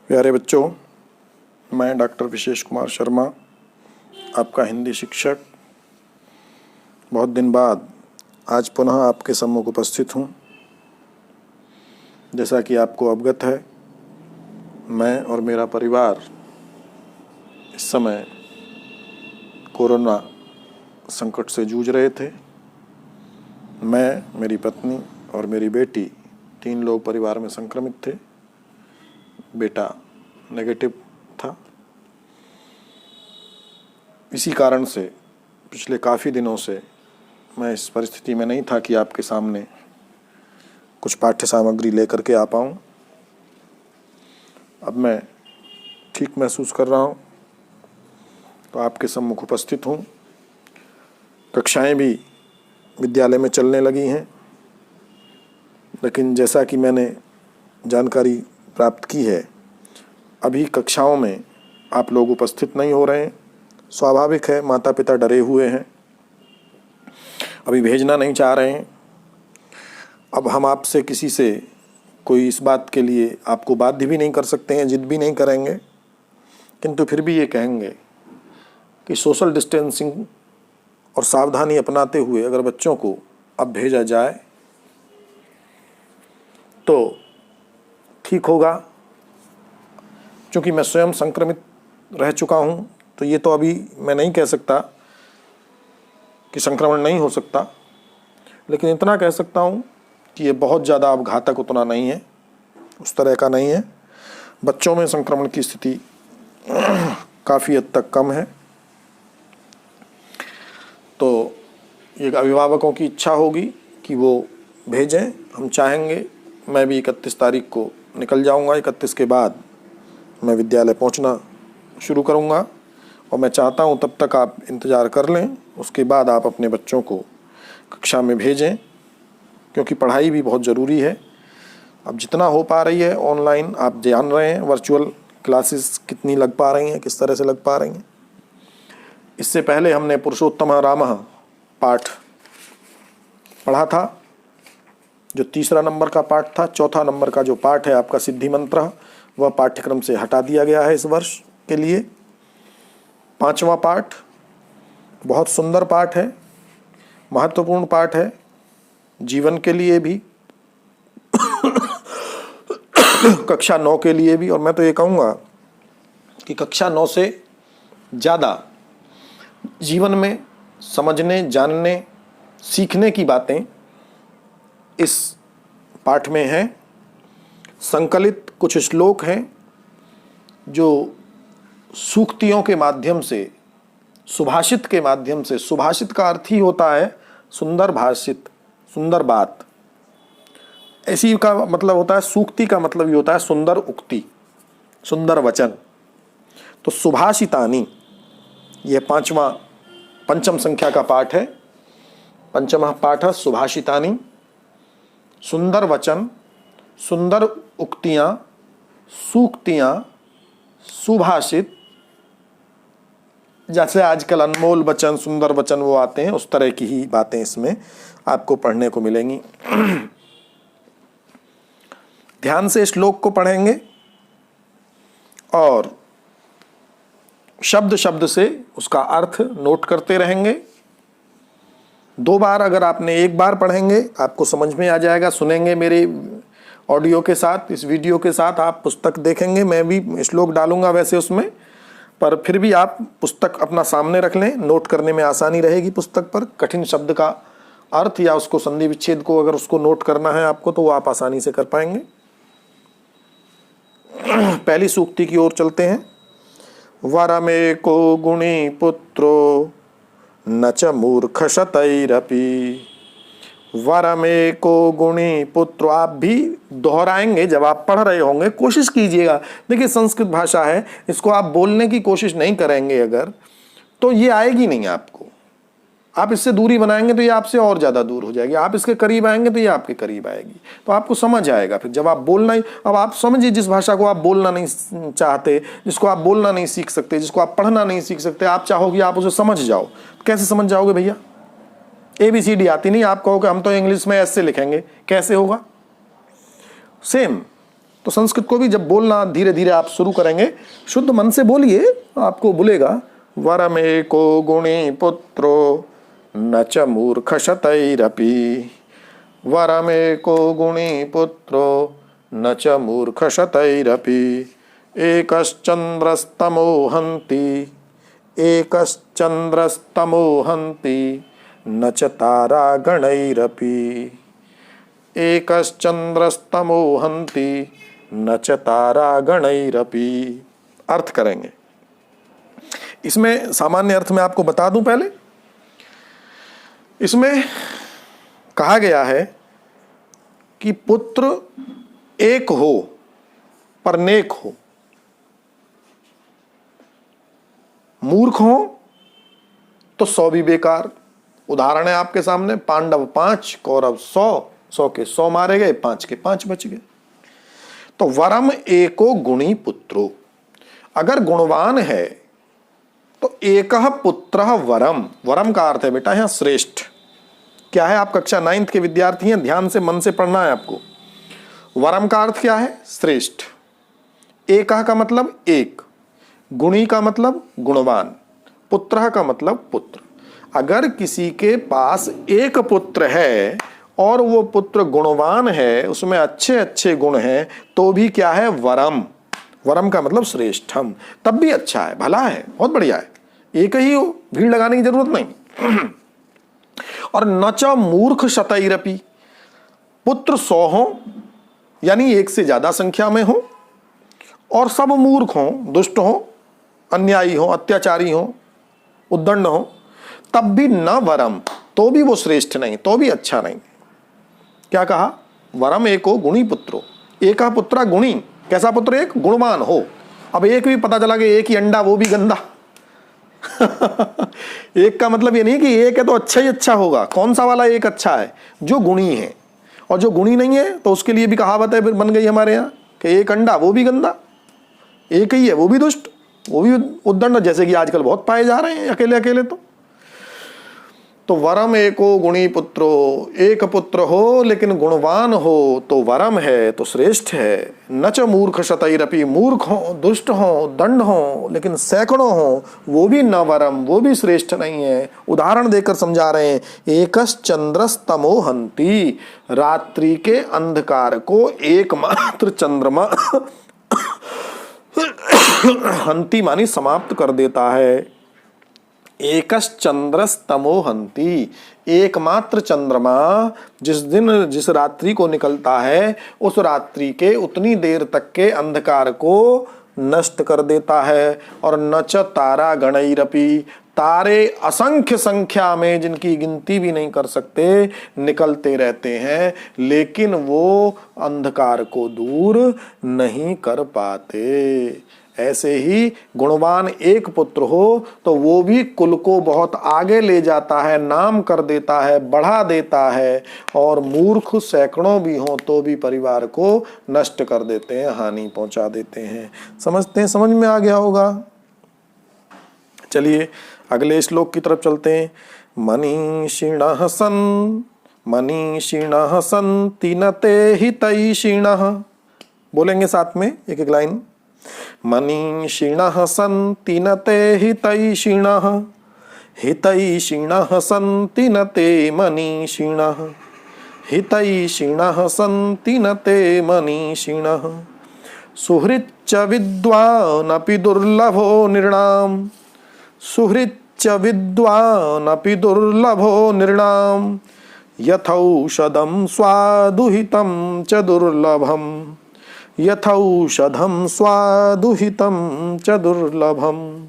प्यारे बच्चों, मैं डॉक्टर विशेष कुमार शर्मा, आपका हिंदी शिक्षक, बहुत दिन बाद आज पुनः आपके सम्मुख उपस्थित हूँ। जैसा कि आपको अवगत है, मैं और मेरा परिवार इस समय कोरोना संकट से जूझ रहे थे। मैं, मेरी पत्नी और मेरी बेटी, 3 लोग परिवार में संक्रमित थे। बेटा नेगेटिव था। इसी कारण से पिछले काफ़ी दिनों से मैं इस परिस्थिति में नहीं था कि आपके सामने कुछ पाठ्य सामग्री लेकर के आ पाऊँ। अब मैं ठीक महसूस कर रहा हूँ तो आपके सम्मुख उपस्थित हूँ। कक्षाएं भी विद्यालय में चलने लगी हैं, लेकिन जैसा कि मैंने जानकारी प्राप्त की है, अभी कक्षाओं में आप लोग उपस्थित नहीं हो रहे हैं। स्वाभाविक है, माता पिता डरे हुए हैं, अभी भेजना नहीं चाह रहे हैं। अब हम आपसे किसी से कोई इस बात के लिए आपको बाध्य भी नहीं कर सकते हैं, जिद भी नहीं करेंगे, किंतु फिर भी ये कहेंगे कि सोशल डिस्टेंसिंग और सावधानी अपनाते हुए अगर बच्चों को अब भेजा जाए तो ठीक होगा। क्योंकि मैं स्वयं संक्रमित रह चुका हूँ, तो ये तो अभी मैं नहीं कह सकता कि संक्रमण नहीं हो सकता, लेकिन इतना कह सकता हूँ कि ये बहुत ज़्यादा अब घातक उतना नहीं है, उस तरह का नहीं है। बच्चों में संक्रमण की स्थिति काफ़ी हद तक कम है। तो ये अभिभावकों की इच्छा होगी कि वो भेजें। हम चाहेंगे, मैं भी 31 तारीख को निकल जाऊंगा। 31 के बाद मैं विद्यालय पहुंचना शुरू करूंगा और मैं चाहता हूं तब तक आप इंतज़ार कर लें। उसके बाद आप अपने बच्चों को कक्षा में भेजें, क्योंकि पढ़ाई भी बहुत ज़रूरी है। अब जितना हो पा रही है ऑनलाइन, आप जान रहे हैं वर्चुअल क्लासेस कितनी लग पा रही हैं, किस तरह से लग पा रही हैं। इससे पहले हमने पुरुषोत्तम रामः पाठ पढ़ा था, जो 3 नंबर का पाठ था। 4 नंबर का जो पाठ है आपका सिद्धि मंत्र, वह पाठ्यक्रम से हटा दिया गया है इस वर्ष के लिए। 5वां पाठ बहुत सुंदर पाठ है, महत्वपूर्ण पाठ है जीवन के लिए भी, कक्षा 9 के लिए भी। और मैं तो ये कहूँगा कि कक्षा 9 से ज़्यादा जीवन में समझने, जानने, सीखने की बातें इस पाठ में हैं। संकलित कुछ श्लोक हैं जो सूक्तियों के माध्यम से, सुभाषित के माध्यम से, सुभाषित का अर्थ ही होता है सुंदर भाषित, सुंदर बात। ऐसी का मतलब होता है, सूक्ति का मतलब ये होता है सुंदर उक्ति, सुंदर वचन। तो सुभाषितानि, यह पंचम संख्या का पाठ है। पंचम पाठ है सुभाषितानि, सुंदर वचन, सुंदर उक्तियाँ, सूक्तियाँ, सुभाषित। जैसे आजकल अनमोल वचन, सुंदर वचन वो आते हैं, उस तरह की ही बातें इसमें आपको पढ़ने को मिलेंगी। ध्यान से श्लोक को पढ़ेंगे और शब्द शब्द से उसका अर्थ नोट करते रहेंगे। 2 बार, अगर आपने 1 बार पढ़ेंगे आपको समझ में आ जाएगा। सुनेंगे मेरे ऑडियो के साथ, इस वीडियो के साथ आप पुस्तक देखेंगे, मैं भी श्लोक डालूंगा वैसे उसमें, पर फिर भी आप पुस्तक अपना सामने रख लें, नोट करने में आसानी रहेगी पुस्तक पर। कठिन शब्द का अर्थ या उसको संधि विच्छेद को अगर उसको नोट करना है आपको, तो वो आप आसानी से कर पाएंगे। पहली सूक्ति की ओर चलते हैं। वरमेको गुणी पुत्रो न च मूर्ख शतैरपि। वरमेको गुणी पुत्र, आप भी दोहराएंगे जब आप पढ़ रहे होंगे, कोशिश कीजिएगा। देखिए संस्कृत भाषा है, इसको आप बोलने की कोशिश नहीं करेंगे अगर, तो ये आएगी नहीं आपको। आप इससे दूरी बनाएंगे तो ये आपसे और ज़्यादा दूर हो जाएगी। आप इसके करीब आएंगे तो ये आपके करीब आएगी, तो आपको समझ आएगा। फिर जब आप बोलना ही, अब आप समझिए जिस भाषा को आप बोलना नहीं चाहते, जिसको आप बोलना नहीं सीख सकते, जिसको आप पढ़ना नहीं सीख सकते, आप चाहोगे आप उसे समझ जाओ। कैसे समझ जाओगे भैया? ABCD आती नहीं, आप कहोगे हम तो इंग्लिश में ऐसे लिखेंगे, कैसे होगा? सेम तो संस्कृत को भी जब बोलना धीरे धीरे आप शुरू करेंगे, शुद्ध मन से बोलिए, आपको बोलेगा वरमेको गुणी पुत्रो न च मूर्ख शतैरपि, वरमेको गुणी पुत्रो न च मूर्ख शतैरपि, एकश्चन्द्रस्तमो हन्ति, एकश्चन्द्रस्तमो हन्ति न च तारागणैरपि, एकश्चन्द्रस्तमो हन्ति न च तारागणैरपि। अर्थ करेंगे। इसमें सामान्य अर्थ में आपको बता दूं पहले, इसमें कहा गया है कि पुत्र एक हो पर नेक हो, मूर्ख हो तो 100 भी बेकार। उदाहरण है आपके सामने, पांडव 5 कौरव 100, 100 के 100 मारे गए, 5 के 5 बच गए। तो वरम एको गुणी पुत्रो, अगर गुणवान है तो एक पुत्र वरम, वरम का अर्थ है बेटा यहां श्रेष्ठ। क्या है, आप कक्षा 9th के विद्यार्थी हैं, ध्यान से मन से पढ़ना है आपको। वरम का अर्थ क्या है, श्रेष्ठ। एक का मतलब एक, गुणी का मतलब गुणवान, पुत्र का मतलब पुत्र। अगर किसी के पास एक पुत्र है और वो पुत्र गुणवान है, उसमें अच्छे अच्छे गुण हैं, तो भी क्या है, वरम। वरम का मतलब श्रेष्ठम, तब भी अच्छा है, भला है, बहुत बढ़िया है। एक ही हो, भीड़ लगाने की जरूरत नहीं। और न च मूर्ख शतैरपि, पुत्र 100 हो यानी एक से ज्यादा संख्या में हो, और सब मूर्ख हो, दुष्ट हो, अन्यायी हो, अत्याचारी हो, उद्दंड हो, तब भी न वरम, तो भी वो श्रेष्ठ नहीं, तो भी अच्छा नहीं। क्या कहा, वरम एको गुणी पुत्रो, एका पुत्र गुणी, कैसा पुत्र, एक गुणवान हो। अब एक भी पता चला कि एक ही अंडा, वो भी गंदा। एक का मतलब ये नहीं कि एक है तो अच्छा ही अच्छा होगा। कौन सा वाला एक अच्छा है, जो गुणी है, और जो गुणी नहीं है तो उसके लिए भी कहावत है बन गई हमारे यहाँ कि एक अंडा वो भी गंदा, एक ही है वो भी दुष्ट, वो भी उद्दंड, जैसे कि आजकल बहुत पाए जा रहे हैं अकेले अकेले। तो वरम एको गुणी पुत्रो, एक पुत्र हो लेकिन गुणवान हो तो वरम है, तो श्रेष्ठ है। न च मूर्ख शतैरपि, मूर्ख हो, दुष्ट हो, दंड हो, लेकिन सैकड़ों हो, वो भी न वरम, वो भी श्रेष्ठ नहीं है। उदाहरण देकर समझा रहे हैं, एकश्चंद्रस्तमो हन्ति, रात्रि के अंधकार को एकमात्र चंद्रमा हन्ति मानी समाप्त कर देता है। एकश्चंद्रस्तमो हन्ति, एकमात्र चंद्रमा जिस दिन जिस रात्रि को निकलता है, उस रात्रि के उतनी देर तक के अंधकार को नष्ट कर देता है। और न च तारा गणैरपि, तारे असंख्य संख्या में जिनकी गिनती भी नहीं कर सकते निकलते रहते हैं, लेकिन वो अंधकार को दूर नहीं कर पाते। ऐसे ही गुणवान एक पुत्र हो तो वो भी कुल को बहुत आगे ले जाता है, नाम कर देता है, बढ़ा देता है। और मूर्ख सैकड़ों भी हों तो भी परिवार को नष्ट कर देते हैं, हानि पहुंचा देते हैं। समझते हैं, समझ में आ गया होगा। चलिए अगले श्लोक की तरफ चलते हैं। मनीषिणः सन्, मनीषिणः सन्ति न ते हितैषिणः, बोलेंगे साथ में एक एक लाइन। मनीषिणः सन्ति न ते हितैषिणः, हितैषिणः सन्ति न ते मनीषिणः, हितैषिणः सन्ति न ते मनीषिणः। सुहृच्च विद्वानपि दुर्लभो नृणाम्, सुहृच्च विद्वानपि दुर्लभो नृणाम्, यथौषधं स्वादुहितं च दुर्लभम्, यथौषधं स्वादुहितं च दुर्लभम्।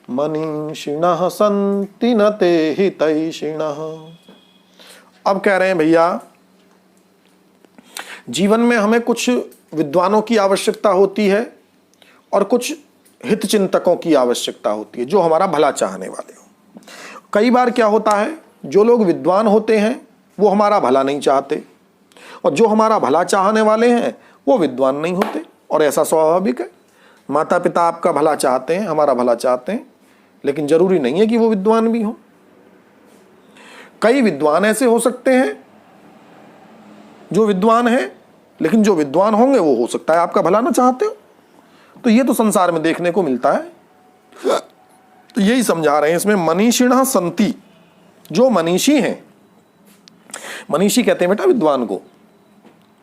मनीषिणः सन्ति न ते हितैषिणः। अब कह रहे हैं भैया, जीवन में हमें कुछ विद्वानों की आवश्यकता होती है और कुछ हित चिंतकों की आवश्यकता होती है, जो हमारा भला चाहने वाले हो। कई बार क्या होता है, जो लोग विद्वान होते हैं वो हमारा भला नहीं चाहते, और जो हमारा भला चाहने वाले हैं वो विद्वान नहीं होते, और ऐसा स्वाभाविक है। माता पिता आपका भला चाहते हैं, हमारा भला चाहते हैं, लेकिन जरूरी नहीं है कि वो विद्वान भी हो। कई विद्वान ऐसे हो सकते हैं जो विद्वान हैं लेकिन जो विद्वान होंगे वो हो सकता है आपका भला ना चाहते हो। तो ये तो संसार में देखने को मिलता है। तो यही समझा रहे हैं इसमें, मनीषिणः संति, जो मनीषी हैं, मनीषी कहते हैं बेटा विद्वान को,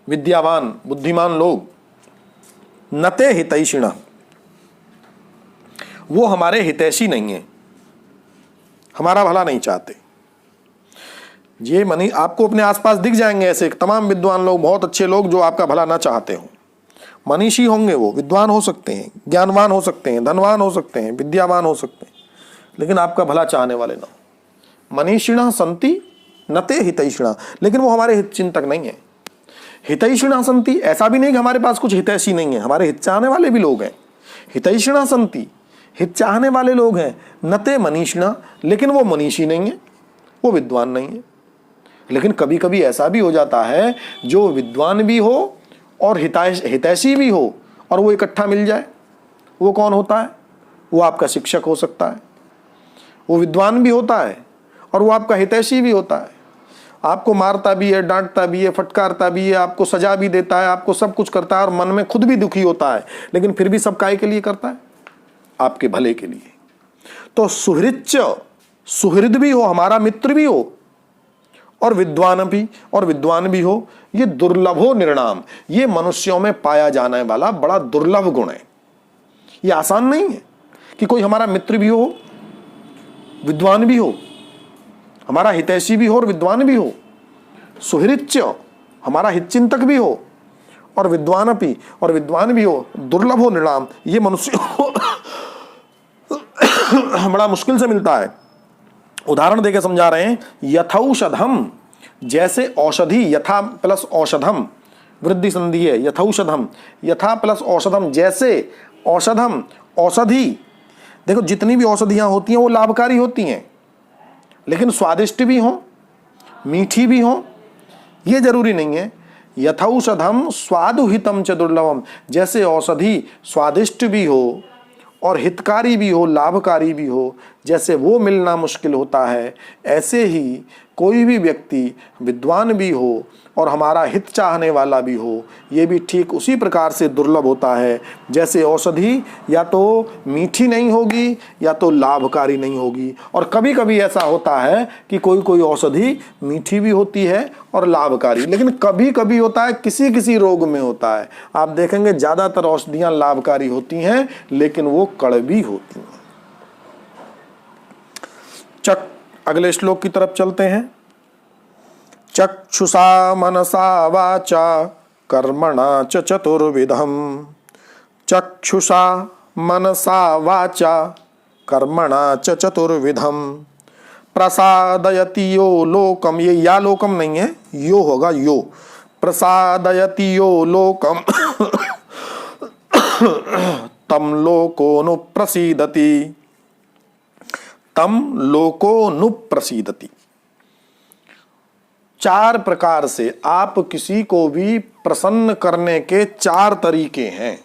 विद्यावान बुद्धिमान लोग, नते हितैषिणः, वो हमारे हितैषी नहीं है, हमारा भला नहीं चाहते। ये मनी आपको अपने आसपास दिख जाएंगे ऐसे तमाम विद्वान लोग, बहुत अच्छे लोग जो आपका भला ना चाहते हो। मनीषी होंगे, वो विद्वान हो सकते हैं, ज्ञानवान हो सकते हैं, धनवान हो सकते हैं, विद्यावान हो सकते हैं, लेकिन आपका भला चाहने वाले ना हो। मनीषिणः सन्ति नते हितैषिणः, लेकिन वो हमारे हित चिंतक नहीं है। हितैषिणः सन्ति, ऐसा भी नहीं कि हमारे पास कुछ हितैषी नहीं है, हमारे हित चाहने वाले भी लोग हैं। हितैषिणः सन्ति, हित चाहने वाले लोग हैं। नते मनीषिणः, लेकिन वो मनीषी नहीं है, वो विद्वान नहीं है। लेकिन कभी कभी ऐसा भी हो जाता है जो विद्वान भी हो और हितैषी भी हो और वो इकट्ठा मिल जाए। वो कौन होता है? वो आपका शिक्षक हो सकता है, वो विद्वान भी होता है और वो आपका हितैषी भी होता है। आपको मारता भी है, डांटता भी है, फटकारता भी है, आपको सजा भी देता है, आपको सब कुछ करता है और मन में खुद भी दुखी होता है, लेकिन फिर भी सब काहे के लिए करता है? आपके भले के लिए। तो सुहृच्च, सुहृद भी हो, हमारा मित्र भी हो, और विद्वान भी हो, ये दुर्लभो निर्णाम, ये मनुष्यों में पाया जाने वाला बड़ा दुर्लभ गुण है। ये आसान नहीं है कि कोई हमारा मित्र भी हो, विद्वान भी हो, हमारा हितैषी भी हो और विद्वान भी हो, सुहृच्च, हमारा हितचिंतक भी हो, और विद्वान भी हो, दुर्लभो निर्णाम, ये मनुष्य को बड़ा मुश्किल से मिलता है। उदाहरण देके समझा रहे हैं, यथौषधम, जैसे औषधि, यथा प्लस औषधम, वृद्धि संधि है, यथौषधम, यथा प्लस औषधम, जैसे औषधम, औषधि। देखो जितनी भी औषधियां होती हैं वो लाभकारी होती हैं, लेकिन स्वादिष्ट भी हों, मीठी भी हों, ये जरूरी नहीं है। यथौषधम स्वादुहितम च दुर्लभम, जैसे औषधि स्वादिष्ट भी हो और हितकारी भी हो, लाभकारी भी हो, जैसे वो मिलना मुश्किल होता है, ऐसे ही कोई भी व्यक्ति विद्वान भी हो और हमारा हित चाहने वाला भी हो, ये भी ठीक उसी प्रकार से दुर्लभ होता है। जैसे औषधि या तो मीठी नहीं होगी या तो लाभकारी नहीं होगी, और कभी कभी ऐसा होता है कि कोई कोई औषधि मीठी भी होती है और लाभकारी, लेकिन कभी कभी होता है किसी किसी रोग में होता है। आप देखेंगे ज़्यादातर औषधियाँ लाभकारी होती हैं लेकिन वो कड़वी होती हैं। अगले श्लोक की तरफ चलते हैं। चक्षुषा मनसा वाचा कर्मणा च चतुर्विधम, चक्षुषा मनसा वाचा कर्मणा च चतुर्विधम, प्रसादयति यो लोकम, ये या लोकम नहीं है, यो होगा यो, प्रसादयति यो लोकम तम लोकोनुप्रसीदति, तम लोकोनुप्रसीदति। चार प्रकार से आप किसी को भी प्रसन्न करने के चार तरीके हैं।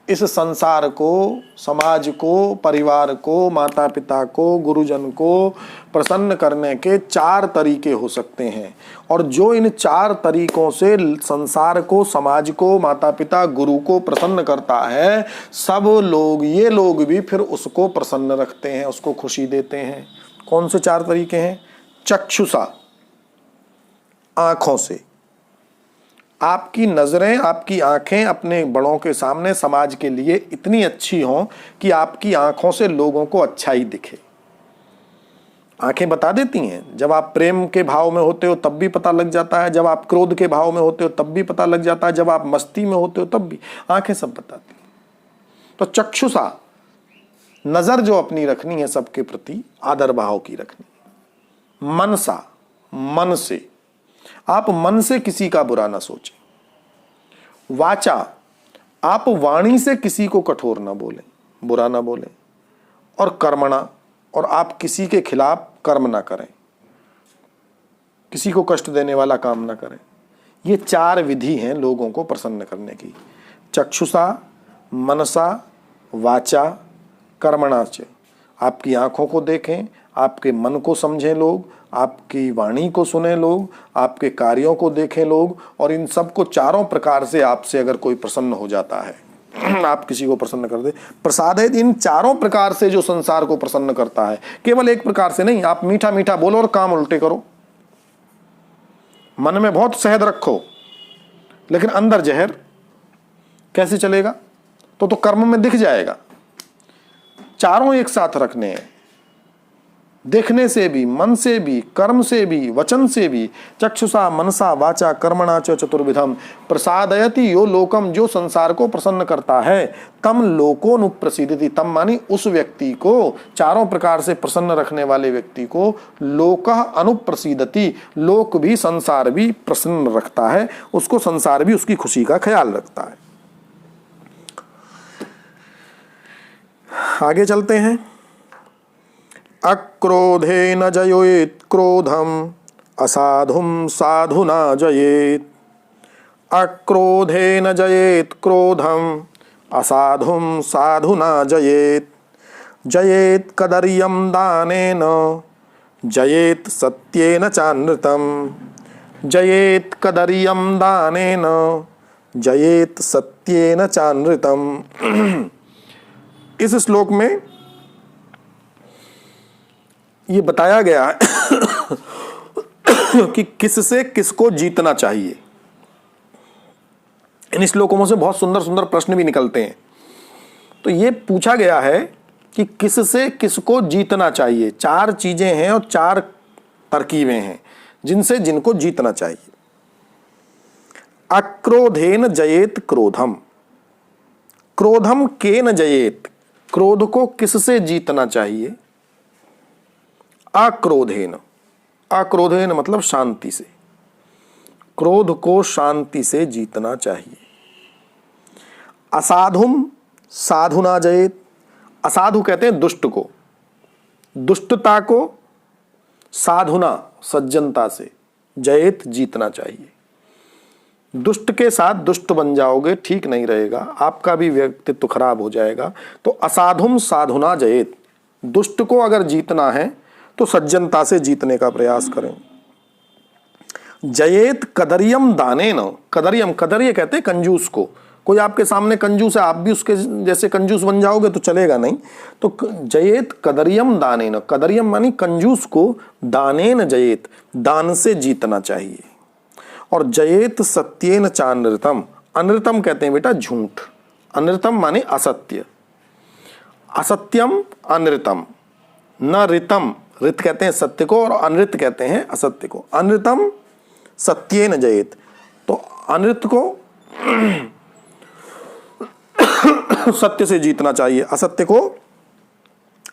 इस संसार को, समाज को, परिवार को, माता पिता को, गुरुजन को प्रसन्न करने के चार तरीके हो सकते हैं, और जो इन चार तरीकों से संसार को, समाज को, माता पिता, गुरु को प्रसन्न करता है, सब लोग, ये लोग भी फिर उसको प्रसन्न रखते हैं, उसको खुशी देते हैं। कौन से चार तरीके हैं? चक्षुषा, आंखों से। आपकी नजरें, आपकी आंखें अपने बड़ों के सामने समाज के लिए इतनी अच्छी हों कि आपकी आंखों से लोगों को अच्छा ही दिखे। आंखें बता देती हैं, जब आप प्रेम के भाव में होते हो तब भी पता लग जाता है, जब आप क्रोध के भाव में होते हो तब भी पता लग जाता है, जब आप मस्ती में होते हो तब भी, आंखें सब बताती हैं। तो चक्षुषा, नजर जो अपनी रखनी है सबके प्रति आदर भाव की रखनी। मनसा, मन से, आप मन से किसी का बुरा ना सोचें। वाचा, आप वाणी से किसी को कठोर ना बोलें, बुरा ना बोलें। और कर्मणा, और आप किसी के खिलाफ कर्म ना करें, किसी को कष्ट देने वाला काम ना करें। ये चार विधि हैं लोगों को प्रसन्न करने की। चक्षुषा, मनसा, वाचा, कर्मणा च। आपकी आंखों को देखें, आपके मन को समझें लोग, आपकी वाणी को सुने लोग, आपके कार्यों को देखें लोग, और इन सब को चारों प्रकार से आपसे अगर कोई प्रसन्न हो जाता है, आप किसी को प्रसन्न कर दे। प्रसाद है इन चारों प्रकार से जो संसार को प्रसन्न करता है, केवल एक प्रकार से नहीं। आप मीठा मीठा बोलो और काम उल्टे करो, मन में बहुत शहद रखो लेकिन अंदर जहर, कैसे चलेगा? तो कर्म में दिख जाएगा। चारों एक साथ रखने हैं, देखने से भी, मन से भी, कर्म से भी, वचन से भी। चक्षुषा मनसा वाचा कर्मणा च चतुर्विधम प्रसादयति यो लोकम, जो संसार को प्रसन्न करता है। तम लोकोनुप्रसीदति, तम मानी उस व्यक्ति को, चारों प्रकार से प्रसन्न रखने वाले व्यक्ति को लोकः अनुप्रसीदति, लोक भी संसार भी प्रसन्न रखता है, उसको संसार भी उसकी खुशी का ख्याल रखता है। आगे चलते हैं। अक्रोधेन जयेत क्रोधम असाधुम साधुना जयेत। अक्रोधेन जयेत क्रोधम असाधुम साधुना जयेत। जयेत कदर्यम दानेन जयेत सत्येन चानृतम। जयेत कदर्यम दानेन जयेत सत्येन चानृतम। इस श्लोक में ये बताया गया है कि किससे किसको जीतना चाहिए। इन श्लोकों से बहुत सुंदर सुंदर प्रश्न भी निकलते हैं। तो ये पूछा गया है कि किससे किसको जीतना चाहिए। चार चीजें हैं और चार तरकीबें हैं जिनसे जिनको जीतना चाहिए। अक्रोधेन जयेत क्रोधम। क्रोधम केन जयेत, क्रोध को किससे जीतना चाहिए। अक्रोधेन, अक्रोधेन मतलब शांति से, क्रोध को शांति से जीतना चाहिए। असाधुम साधुना जयेत। असाधु कहते हैं दुष्ट को, दुष्टता को साधुना सज्जनता से जयेत जीतना चाहिए। दुष्ट के साथ दुष्ट बन जाओगे, ठीक नहीं रहेगा, आपका भी व्यक्तित्व खराब हो जाएगा। तो असाधुम साधुना जयेत, दुष्ट को अगर जीतना है तो सज्जनता से जीतने का प्रयास करें। जयेत कदर्यम दानेन। कदर्यम, कदर्य कहते हैं कंजूस को। कोई आपके सामने कंजूस है, आप भी उसके जैसे कंजूस बन जाओगे तो चलेगा नहीं। तो जयेत कदर्यम दानेन, कदर्यम मानी कंजूस को, दानेन जयेत, दान से जीतना चाहिए। और जयेत सत्येन चानृतम। अनृतम कहते हैं बेटा झूठ, अनृतम माने असत्य। असत्यम अनृतम, न ऋतम, ऋत कहते हैं सत्य को और अनृत कहते हैं असत्य को। अनृतम सत्येन जयेत, तो अनृत को सत्य से जीतना चाहिए, असत्य को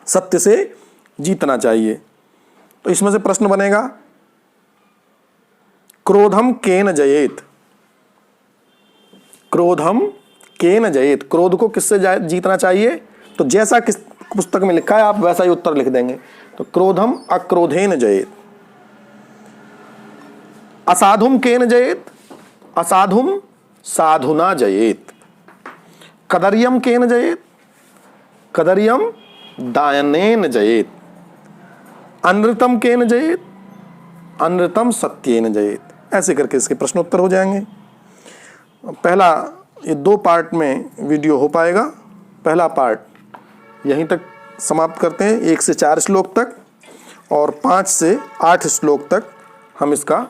सत्य से जीतना चाहिए। तो इसमें से प्रश्न बनेगा क्रोधम केन जयेत। क्रोधम केन जयेत, क्रोध को किससे जीतना चाहिए। तो जैसा किस पुस्तक में लिखा है आप वैसा ही उत्तर लिख देंगे। तो क्रोधम अक्रोधेन जयेत। असाधुम केन जयेत, असाधुम साधुना जयेत। कदर्यम केन जयेत, कदर्यम दानेन जयेत। अनृतम केन जयेत, अनृतम सत्येन जयेत। ऐसे करके इसके प्रश्न उत्तर हो जाएंगे। पहला ये 2 पार्ट में वीडियो हो पाएगा। पहला पार्ट यहीं तक समाप्त करते हैं, 1 से 4 श्लोक तक, और 5 से 8 श्लोक तक हम इसका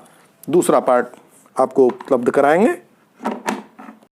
दूसरा पार्ट आपको उपलब्ध कराएंगे।